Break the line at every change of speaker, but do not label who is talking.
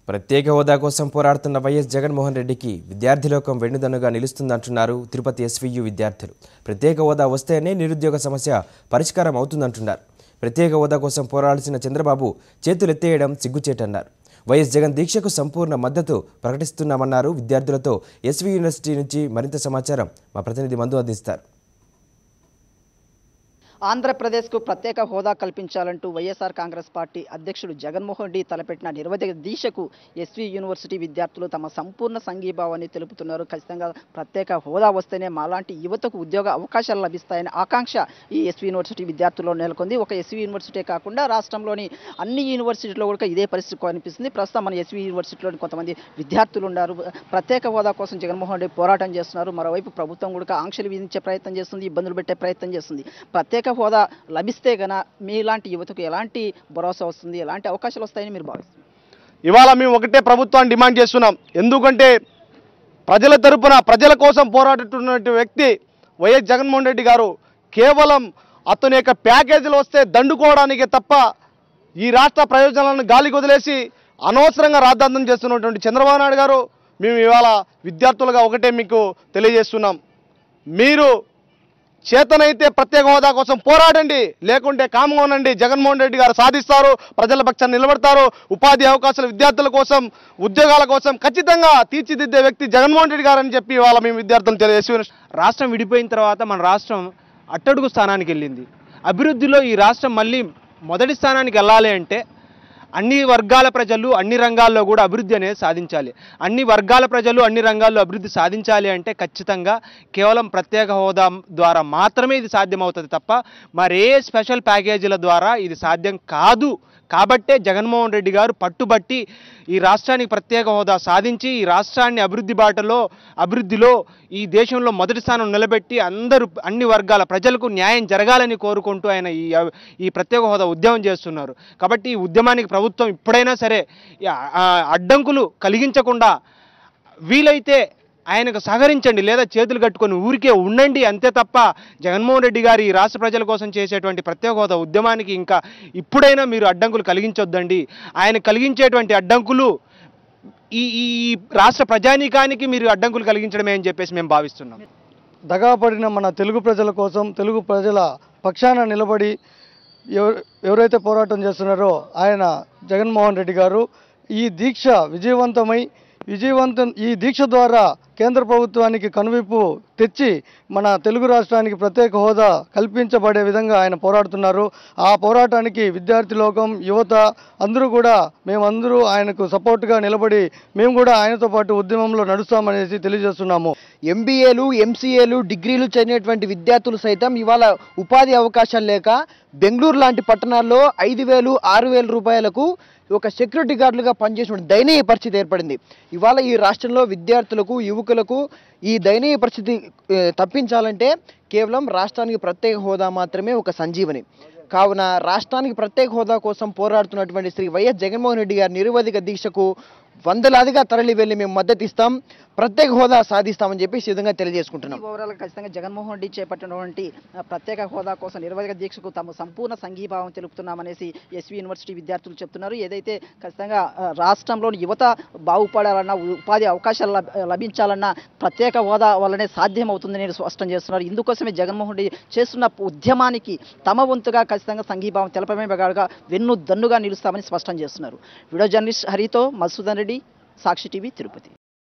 ప్రత్యేక హోదా కోసం పోరాడుతున్న వైఎస్ జగన్మోహన్ రెడ్డికి విద్యార్థి లోకం వెన్నుదన్నుగా నిలుస్తుందంటున్నారు తిరుపతి ఎస్వీయు విద్యార్థులు. ప్రత్యేక హోదా వస్తేనే నిరుద్యోగ సమస్య పరిష్కారం అవుతుందంటున్నారు. ప్రత్యేక హోదా కోసం పోరాడాల్సిన చంద్రబాబు చేతులెత్తేయడం సిగ్గుచేటన్నారు. వైఎస్ జగన్ దీక్షకు సంపూర్ణ మద్దతు ప్రకటిస్తున్నామన్నారు. విద్యార్థులతో ఎస్వీ యూనివర్సిటీ నుంచి మరింత సమాచారం మా ప్రతినిధి మందు అందిస్తారు.
ఆంధ్రప్రదేశ్కు ప్రత్యేక హోదా కల్పించాలంటూ వైఎస్ఆర్ కాంగ్రెస్ పార్టీ అధ్యక్షుడు జగన్మోహన్ రెడ్డి తలపెట్టిన నిరవధిక దీక్షకు ఎస్వీ యూనివర్సిటీ విద్యార్థులు తమ సంపూర్ణ సంఘీభావాన్ని తెలుపుతున్నారు. ఖచ్చితంగా ప్రత్యేక హోదా వస్తేనే మాలాంటి యువతకు ఉద్యోగ అవకాశాలు లభిస్తాయనే ఆకాంక్ష ఈ ఎస్వీ యూనివర్సిటీ విద్యార్థుల్లో నెలకొంది. ఒక ఎస్వీ యూనివర్సిటీ కాకుండా రాష్ట్రంలోని అన్ని యూనివర్సిటీల్లో కూడా ఇదే పరిస్థితి కనిపిస్తుంది. ప్రస్తుతం మన ఎస్వీ యూనివర్సిటీలోని కొంతమంది విద్యార్థులు ఉన్నారు. ప్రత్యేక హోదా కోసం జగన్మోహన్ రెడ్డి పోరాటం చేస్తున్నారు. మరోవైపు ప్రభుత్వం కూడా ఆంక్షలు విధించే ప్రయత్నం చేస్తుంది, ఇబ్బందులు పెట్టే ప్రయత్నం చేస్తుంది. ప్రత్యేక హోదా లభిస్తే గన మీలాంటి యువతకు ఎలాంటి భరోసా వస్తుంది, ఎలాంటి అవకాశాలు వస్తాయని మీరు భావిస్తున్నారు?
ఇవాళ మేము ఒకటే ప్రభుత్వాన్ని డిమాండ్ చేస్తున్నాం. ఎందుకంటే ప్రజల తరపున ప్రజల కోసం పోరాడుతున్న వ్యక్తి వైఎస్ జగన్మోహన్ రెడ్డి గారు కేవలం అతని యొక్క ప్యాకేజీలు వస్తే దండుకోవడానికే తప్ప ఈ రాష్ట్ర ప్రయోజనాలను గాలికి వదిలేసి అనవసరంగా రాద్ధాంతం చేస్తున్నటువంటి చంద్రబాబు నాయుడు గారు మేము ఇవాళ విద్యార్థులుగా ఒకటే మీకు తెలియజేస్తున్నాం. మీరు చేతనైతే ప్రత్యేక హోదా కోసం పోరాడండి, లేకుంటే కామ్గా ఉండండి. జగన్మోహన్ రెడ్డి గారు సాధిస్తారు, ప్రజల పక్షాన్ని నిలబడతారు. ఉపాధి అవకాశాలు విద్యార్థుల కోసం, ఉద్యోగాల కోసం ఖచ్చితంగా తీర్చిదిద్దే వ్యక్తి జగన్మోహన్ రెడ్డి గారు అని చెప్పి ఇవాళ మేము విద్యార్థులు తెలియజేసి,
రాష్ట్రం విడిపోయిన తర్వాత మన రాష్ట్రం అట్టడుగు స్థానానికి వెళ్ళింది. అభివృద్ధిలో ఈ రాష్ట్రం మళ్ళీ మొదటి స్థానానికి వెళ్ళాలి అంటే అన్ని వర్గాల ప్రజలు అన్ని రంగాల్లో కూడా అభివృద్ధి అనేది సాధించాలి. అన్ని వర్గాల ప్రజలు అన్ని రంగాల్లో అభివృద్ధి సాధించాలి అంటే ఖచ్చితంగా కేవలం ప్రత్యేక హోదా ద్వారా మాత్రమే ఇది సాధ్యమవుతుంది తప్ప మరే స్పెషల్ ప్యాకేజీల ద్వారా ఇది సాధ్యం కాదు. కాబట్టే జగన్మోహన్ రెడ్డి గారు పట్టుబట్టి ఈ రాష్ట్రానికి ప్రత్యేక హోదా సాధించి ఈ రాష్ట్రాన్ని అభివృద్ధిలో ఈ దేశంలో మొదటి స్థానం నిలబెట్టి అన్ని వర్గాల ప్రజలకు న్యాయం జరగాలని కోరుకుంటూ ఆయన ఈ ప్రత్యేక హోదా ఉద్యమం చేస్తున్నారు. కాబట్టి ఈ ఉద్యమానికి ప్రభుత్వం ఇప్పుడైనా సరే అడ్డంకులు కలిగించకుండా వీలైతే ఆయనకు సహకరించండి, లేదా చేతులు కట్టుకొని ఊరికే ఉండండి అంతే తప్ప జగన్మోహన్ రెడ్డి గారు ఈ రాష్ట్ర ప్రజల కోసం చేసేటువంటి ప్రత్యేక హోదా ఉద్యమానికి ఇంకా ఇప్పుడైనా మీరు అడ్డంకులు కలిగించొద్దండి. ఆయన కలిగించేటువంటి అడ్డంకులు ఈ రాష్ట్ర ప్రజానీకానికి మీరు అడ్డంకులు కలిగించడమే అని చెప్పేసి మేము భావిస్తున్నాం.
దగాపడిన మన తెలుగు ప్రజల కోసం, తెలుగు ప్రజల పక్షాన నిలబడి ఎవరైతే పోరాటం చేస్తున్నారో ఆయన జగన్మోహన్ రెడ్డి గారు ఈ దీక్ష ఈ దీక్ష ద్వారా కేంద్ర ప్రభుత్వానికి కనువిప్పు తెచ్చి మన తెలుగు రాష్ట్రానికి ప్రత్యేక హోదా కల్పించబడే విధంగా ఆయన పోరాడుతున్నారు. ఆ పోరాటానికి విద్యార్థి లోకం, యువత మేమందరూ ఆయనకు సపోర్ట్గా నిలబడి మేము కూడా ఆయనతో పాటు ఉద్యమంలో నడుస్తామనేసి తెలియజేస్తున్నాము.
ఎంబీఏలు, ఎంసీఏలు, డిగ్రీలు చదివినటువంటి విద్యార్థులు సైతం ఇవాళ ఉపాధి అవకాశాలు లేక బెంగళూరు లాంటి పట్టణాల్లో 5,000, 6,000 రూపాయలకు ఒక సెక్యూరిటీ గార్డులుగా పనిచేసిన దయనీయ పరిస్థితి ఏర్పడింది. ఇవాళ ఈ రాష్ట్రంలో విద్యార్థులకు, యువకులకు ఈ దయనీయ పరిస్థితి తప్పించాలంటే కేవలం రాష్ట్రానికి ప్రత్యేక హోదా మాత్రమే ఒక సంజీవని. కావున రాష్ట్రానికి ప్రత్యేక హోదా కోసం పోరాడుతున్నటువంటి శ్రీ వైఎస్ జగన్మోహన్ రెడ్డి గారి నిరవధిక దీక్షకు వందలాదిగా తరలి వెళ్ళి మేము మద్దతు ఇస్తాం, ప్రత్యేక హోదా సాధిస్తామని చెప్పి విధంగా తెలియజేసుకుంటున్నాం. ఓవరాల్ ఖచ్చితంగా జగన్మోహన్ రెడ్డి చేపట్టినటువంటి ప్రత్యేక హోదా కోసం నిరవధిక దీక్షకు తమ సంపూర్ణ సంఘీభావం తెలుపుతున్నామనేసి ఎస్వీ యూనివర్సిటీ విద్యార్థులు చెప్తున్నారు. ఏదైతే ఖచ్చితంగా రాష్ట్రంలోని యువత బాగుపడాలన్నా, ఉపాధి అవకాశాలు లభించాలన్నా ప్రత్యేక హోదా వల్లనే సాధ్యమవుతుందని స్పష్టం చేస్తున్నారు. ఇందుకోసమే జగన్మోహన్ రెడ్డి చేస్తున్న ఉద్యమానికి తమ వంతుగా ఖచ్చితంగా సంఘీభావం తెలపమే బగాడుగా వెన్ను దన్నుగా నిలుస్తామని స్పష్టం చేస్తున్నారు. వీడియో జర్నలిస్ట్ హరితో మధుసూదన్ రెడ్డి, సాక్షి టీవీ, తిరుపతి.